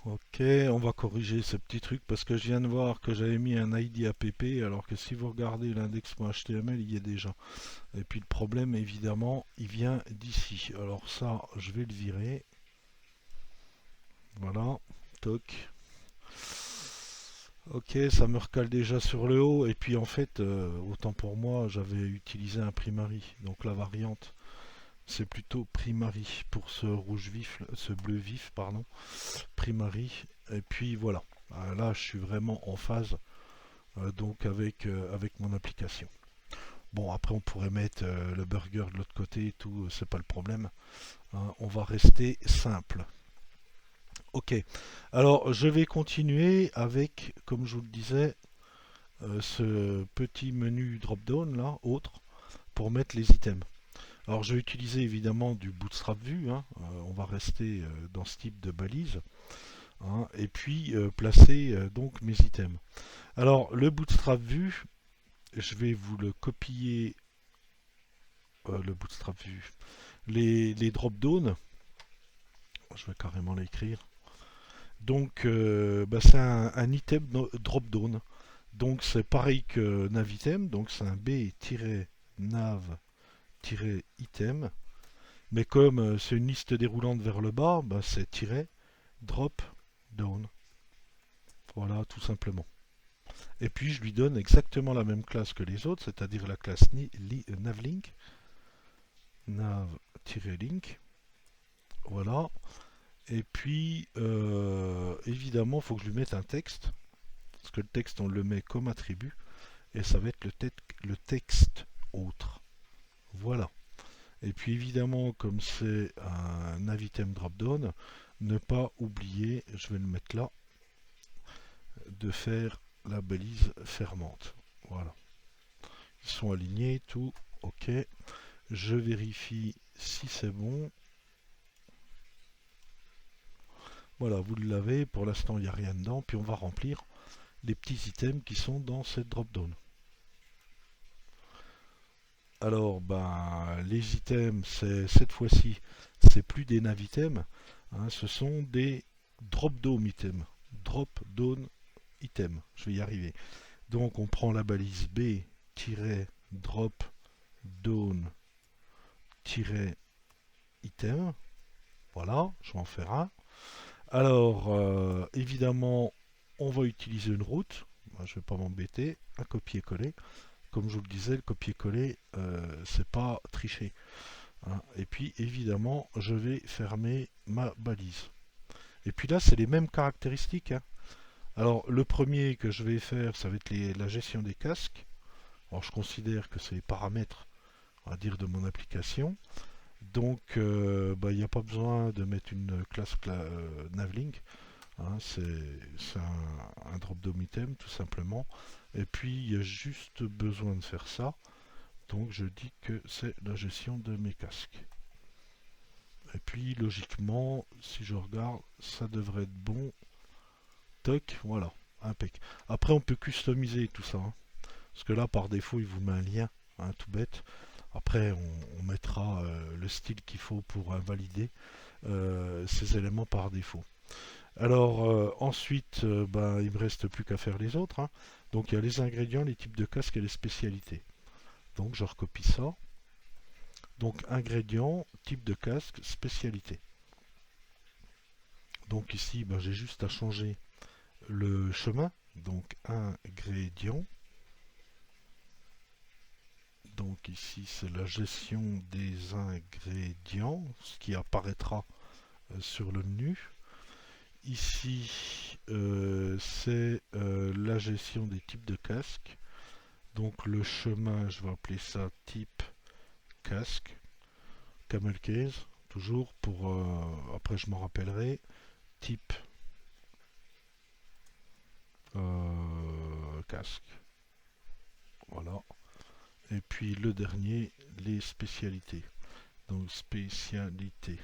Ok, on va corriger ce petit truc parce que je viens de voir que j'avais mis un ID app alors que si vous regardez l'index.html, il y est déjà. Et puis le problème, évidemment, il vient d'ici. Alors ça, je vais le virer. Voilà, toc. Ok, ça me recale déjà sur le haut. Et puis en fait, autant pour moi, j'avais utilisé un primary. Donc la variante, c'est plutôt primary pour ce rouge vif, ce bleu vif, pardon. Primary. Et puis voilà. Là, je suis vraiment en phase donc avec mon application. Bon, après, on pourrait mettre le burger de l'autre côté et tout, c'est pas le problème. Hein. On va rester simple. Ok, alors je vais continuer avec, comme je vous le disais, ce petit menu drop-down là, autre, pour mettre les items. Alors je vais utiliser évidemment du Bootstrap Vue, hein, on va rester dans ce type de balise, hein, et puis placer donc mes items. Alors le Bootstrap Vue, je vais vous le copier, le Bootstrap Vue, les drop-down, je vais carrément l'écrire. Donc bah, c'est un item drop-down. Donc c'est pareil que navitem, donc c'est un b-nav-item. Mais comme c'est une liste déroulante vers le bas, bah, c'est tiret drop down. Voilà, tout simplement. Et puis je lui donne exactement la même classe que les autres, c'est-à-dire la classe navlink, nav-link. Voilà. Et puis évidemment, il faut que je lui mette un texte, parce que le texte on le met comme attribut, et ça va être le texte autre. Voilà. Et puis évidemment, comme c'est un navitem dropdown, ne pas oublier, je vais le mettre là, de faire la balise fermante. Voilà. Ils sont alignés, tout. Ok. Je vérifie si c'est bon. Voilà, vous l'avez. Pour l'instant, il n'y a rien dedans. Puis on va remplir les petits items qui sont dans cette drop-down. Alors, ben, les items, cette fois-ci, c'est plus des nav items, hein, ce sont des drop-down items. Drop-down items, je vais y arriver. Donc, on prend la balise b-drop-down-item. Voilà, je vais en faire un. Alors, évidemment, on va utiliser une route. Moi, je ne vais pas m'embêter. Un copier-coller. Comme je vous le disais, le copier-coller, c'est pas tricher. Hein. Et puis, évidemment, je vais fermer ma balise. Et puis là, c'est les mêmes caractéristiques. Hein. Alors, le premier que je vais faire, ça va être la gestion des casques. Alors, je considère que c'est les paramètres, on va dire, de mon application. Donc, bah, il n'y a pas besoin de mettre une classe navlink. Hein, c'est un drop-down item tout simplement. Et puis il y a juste besoin de faire ça. Donc je dis que c'est la gestion de mes casques. Et puis logiquement, si je regarde, ça devrait être bon. Toc, voilà, impec. Après on peut customiser tout ça. Hein, parce que là par défaut il vous met un lien, hein, tout bête. Après on mettra le style qu'il faut pour invalider ces éléments par défaut. Alors ensuite, ben, il me reste plus qu'à faire les autres. Hein. Donc il y a les ingrédients, les types de casques et les spécialités. Donc je recopie ça. Donc ingrédients, type de casque, spécialité. Donc ici, ben, j'ai juste à changer le chemin. Donc ingrédients. Donc ici, c'est la gestion des ingrédients, ce qui apparaîtra sur le menu. Ici, c'est la gestion des types de casques. Donc le chemin, je vais appeler ça type casque, camel case, toujours pour... après je m'en rappellerai. Type casque. Voilà. Et puis le dernier, les spécialités. Donc spécialité.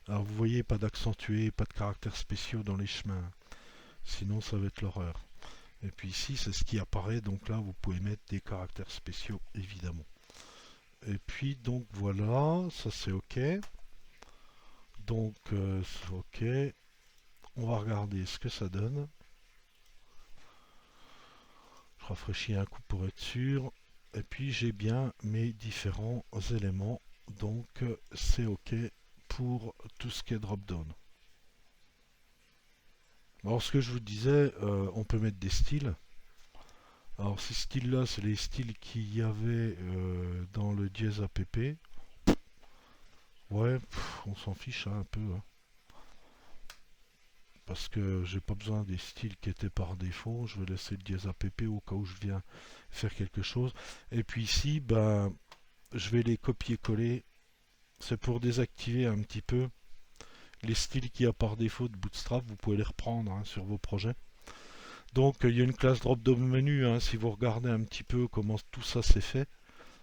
Alors vous voyez, pas d'accentué, pas de caractères spéciaux dans les chemins. Sinon ça va être l'horreur. Et puis ici, c'est ce qui apparaît. Donc là, vous pouvez mettre des caractères spéciaux, évidemment. Et puis donc voilà, ça c'est OK. Donc OK. on va regarder ce que ça donne. Je rafraîchis un coup pour être sûr. Et puis j'ai bien mes différents éléments. Donc c'est OK pour tout ce qui est drop-down. Alors ce que je vous disais, on peut mettre des styles. Alors ces styles-là, c'est les styles qu'il y avait dans le dièse app. Ouais, on s'en fiche hein, un peu. Hein. Parce que j'ai pas besoin des styles qui étaient par défaut. Je vais laisser le dièse app au cas où je viens faire quelque chose. Et puis ici, ben, je vais les copier-coller. C'est pour désactiver un petit peu les styles qu'il y a par défaut de Bootstrap. Vous pouvez les reprendre hein, sur vos projets. Donc il y a une classe drop-down menu. Hein, si vous regardez un petit peu comment tout ça s'est fait,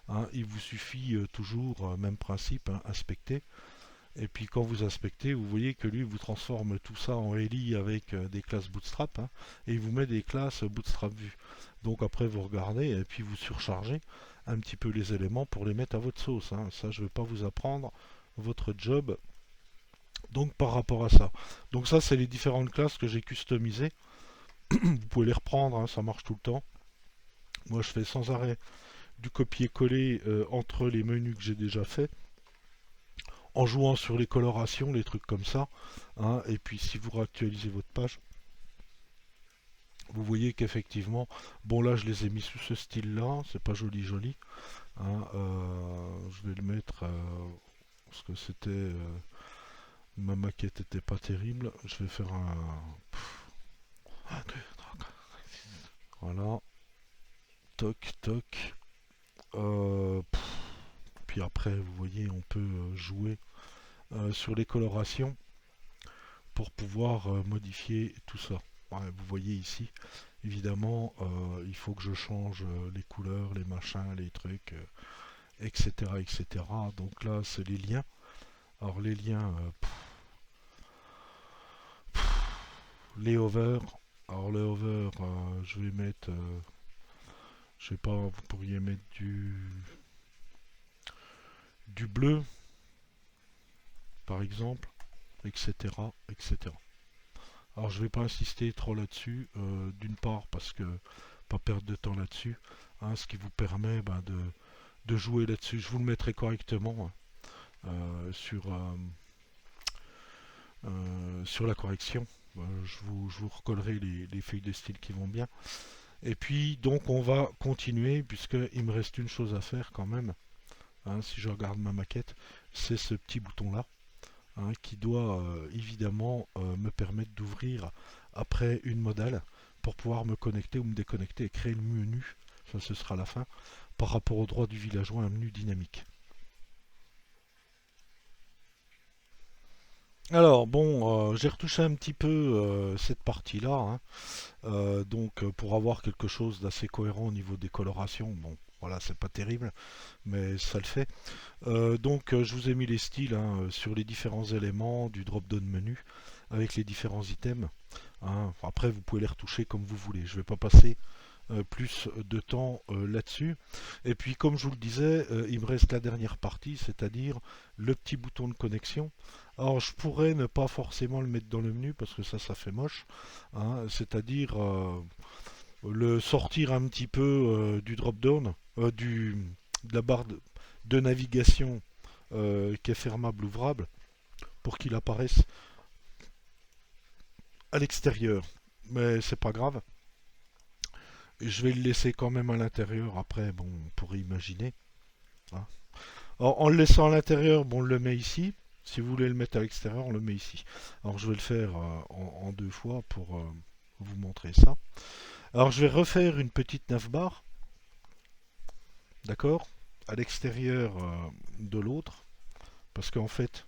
hein, il vous suffit toujours, même principe, hein, inspecter. Et puis quand vous inspectez, vous voyez que lui vous transforme tout ça en ELI avec des classes Bootstrap hein, et il vous met des classes Bootstrap Vue. Donc après vous regardez et puis vous surchargez un petit peu les éléments pour les mettre à votre sauce. Hein. Ça je ne vais pas vous apprendre votre job. Donc par rapport à ça. Donc ça c'est les différentes classes que j'ai customisées. Vous pouvez les reprendre, hein, ça marche tout le temps. Moi je fais sans arrêt du copier-coller entre les menus que j'ai déjà fait, en jouant sur les colorations, les trucs comme ça. Hein, et puis si vous réactualisez votre page, vous voyez qu'effectivement, bon là je les ai mis sous ce style-là, c'est pas joli joli. Hein, je vais le mettre parce que c'était ma maquette était pas terrible. Je vais faire un 2, 3, voilà, toc toc. Puis après, vous voyez, on peut jouer sur les colorations pour pouvoir modifier tout ça. Ouais, vous voyez ici, évidemment, il faut que je change les couleurs, les machins, les trucs, etc., etc. Donc là, c'est les liens. Alors les liens, les hover. Alors les hover, je vais mettre, je sais pas, vous pourriez mettre du bleu, par exemple, etc., etc. Alors je vais pas insister trop là-dessus, d'une part parce que pas perdre de temps là-dessus, hein, ce qui vous permet ben, de jouer là-dessus. Je vous le mettrai correctement hein, sur la correction. Je vous recollerai les feuilles de style qui vont bien. Et puis donc on va continuer puisqu'il me reste une chose à faire quand même. Hein, si je regarde ma maquette, c'est ce petit bouton là. Hein, qui doit évidemment me permettre d'ouvrir après une modale pour pouvoir me connecter ou me déconnecter et créer le menu, ça ce sera la fin, par rapport au droit du villageois, un menu dynamique. Alors bon, j'ai retouché un petit peu cette partie-là, hein. Donc pour avoir quelque chose d'assez cohérent au niveau des colorations, bon voilà c'est pas terrible, mais ça le fait. Donc je vous ai mis les styles hein, sur les différents éléments du drop-down menu avec les différents items. Hein. Après vous pouvez les retoucher comme vous voulez. Je ne vais pas passer plus de temps là-dessus. Et puis comme je vous le disais, il me reste la dernière partie, c'est-à-dire le petit bouton de connexion. Alors je pourrais ne pas forcément le mettre dans le menu parce que ça fait moche. Hein. C'est-à-dire le sortir un petit peu du drop-down, de la barre de navigation qui est fermable ouvrable pour qu'il apparaisse à l'extérieur. Mais c'est pas grave. Je vais le laisser quand même à l'intérieur. Après, bon, on pourrait imaginer. Hein. En le laissant à l'intérieur, bon, on le met ici. Si vous voulez le mettre à l'extérieur, on le met ici. Alors je vais le faire en deux fois pour vous montrer ça. Alors je vais refaire une petite navbar. D'accord, à l'extérieur de l'autre. Parce qu'en fait,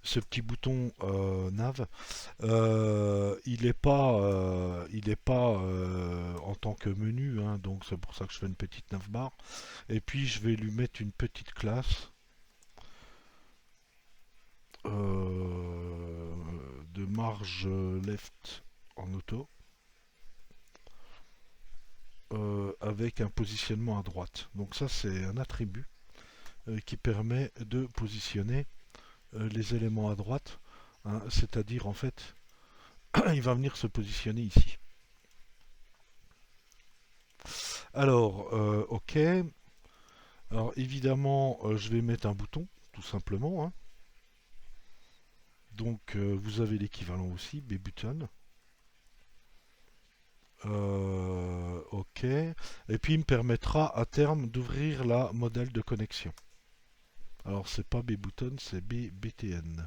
ce petit bouton nav, il est pas en tant que menu, hein, donc c'est pour ça que je fais une petite navbar. Et puis je vais lui mettre une petite classe de marge left en auto. Avec un positionnement à droite. Donc ça c'est un attribut qui permet de positionner les éléments à droite. hein, c'est-à-dire en fait, il va venir se positionner ici. Alors, ok. Alors évidemment, je vais mettre un bouton, tout simplement, hein. Donc vous avez l'équivalent aussi, B-button. Ok. Et puis il me permettra à terme d'ouvrir la modèle de connexion. Alors c'est pas B-button, c'est B-btn.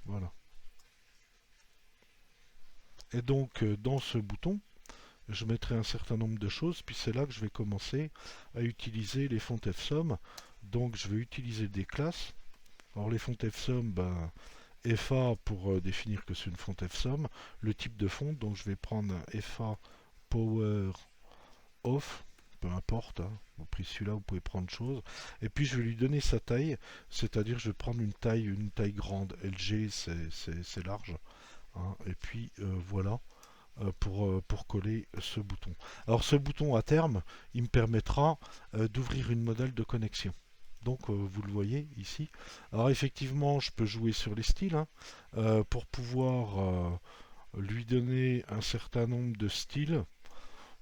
Voilà. Et donc dans ce bouton, je mettrai un certain nombre de choses, puis c'est là que je vais commencer à utiliser les fonts fsum. Donc je vais utiliser des classes. Alors les fonts fsum, ben, FA pour définir que c'est une font fsum, le type de font, donc je vais prendre un FA power off, peu importe, hein. Vous prenez celui-là, vous pouvez prendre chose, et puis je vais lui donner sa taille, c'est-à-dire je vais prendre une taille grande, LG c'est large, hein. Et puis voilà, pour coller ce bouton. Alors ce bouton à terme, il me permettra d'ouvrir une modèle de connexion. Donc vous le voyez ici. Alors effectivement, je peux jouer sur les styles, hein, pour pouvoir lui donner un certain nombre de styles.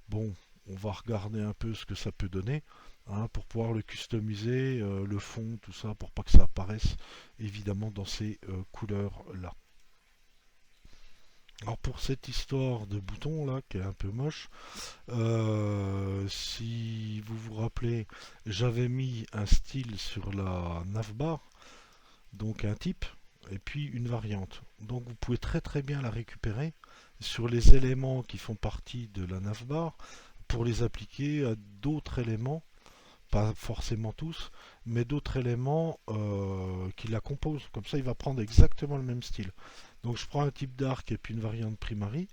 Bon, on va regarder un peu ce que ça peut donner, hein, pour pouvoir le customiser, le fond, tout ça, pour pas que ça apparaisse évidemment dans ces couleurs-là. Alors pour cette histoire de bouton là, qui est un peu moche, si vous vous rappelez, j'avais mis un style sur la navbar, donc un type, et puis une variante. Donc vous pouvez très très bien la récupérer sur les éléments qui font partie de la navbar pour les appliquer à d'autres éléments, pas forcément tous, mais d'autres éléments qui la composent. Comme ça, il va prendre exactement le même style. Donc je prends un type d'arc et puis une variante primary.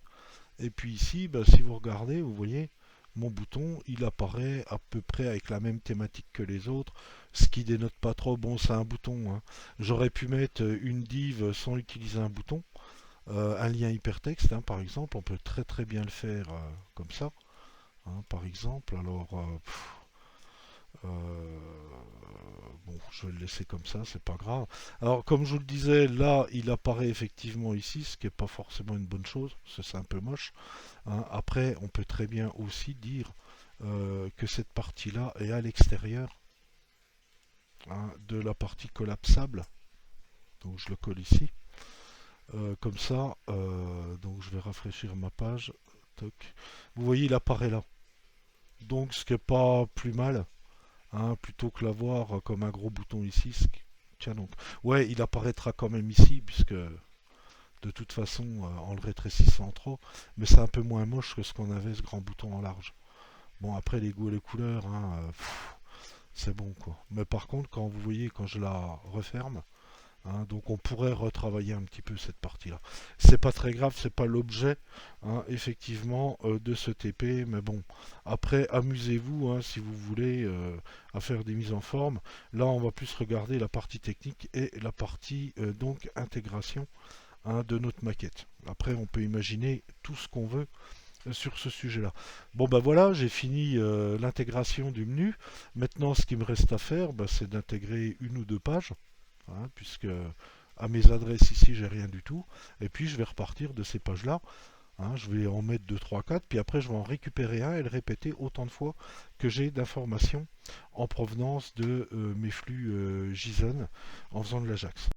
Et puis ici, bah, si vous regardez, vous voyez, mon bouton, il apparaît à peu près avec la même thématique que les autres, ce qui dénote pas trop. Bon, c'est un bouton, hein. J'aurais pu mettre une div sans utiliser un bouton, un lien hypertexte, hein, par exemple. On peut très très bien le faire comme ça, hein, par exemple. Alors, bon, je vais le laisser comme ça, c'est pas grave. Alors, comme je vous le disais, là, il apparaît effectivement ici, ce qui n'est pas forcément une bonne chose, c'est un peu moche, hein. Après, on peut très bien aussi dire que cette partie-là est à l'extérieur, hein, de la partie collapsable. Donc, je le colle ici. Comme ça, donc je vais rafraîchir ma page. Toc. Vous voyez, il apparaît là. Donc, ce qui n'est pas plus mal, hein, plutôt que l'avoir comme un gros bouton ici. Tiens donc, ouais, il apparaîtra quand même ici, puisque de toute façon, en le rétrécissant trop, mais c'est un peu moins moche que ce qu'on avait, ce grand bouton en large. Bon, après, les goûts et les couleurs, hein, c'est bon, quoi. Mais par contre, quand vous voyez, quand je la referme, hein, donc on pourrait retravailler un petit peu cette partie-là. C'est pas très grave, c'est pas l'objet, hein, effectivement, de ce TP, mais bon, après amusez-vous, hein, si vous voulez, à faire des mises en forme. Là, on va plus regarder la partie technique et la partie donc intégration, hein, de notre maquette. Après, on peut imaginer tout ce qu'on veut sur ce sujet-là. Bon ben voilà, j'ai fini l'intégration du menu. Maintenant, ce qui me reste à faire, bah, c'est d'intégrer une ou deux pages, hein, puisque à mes adresses ici, j'ai rien du tout. Et puis, je vais repartir de ces pages-là, hein. Je vais en mettre 2, 3, 4, puis après, je vais en récupérer un et le répéter autant de fois que j'ai d'informations en provenance de mes flux JSON en faisant de l'Ajax.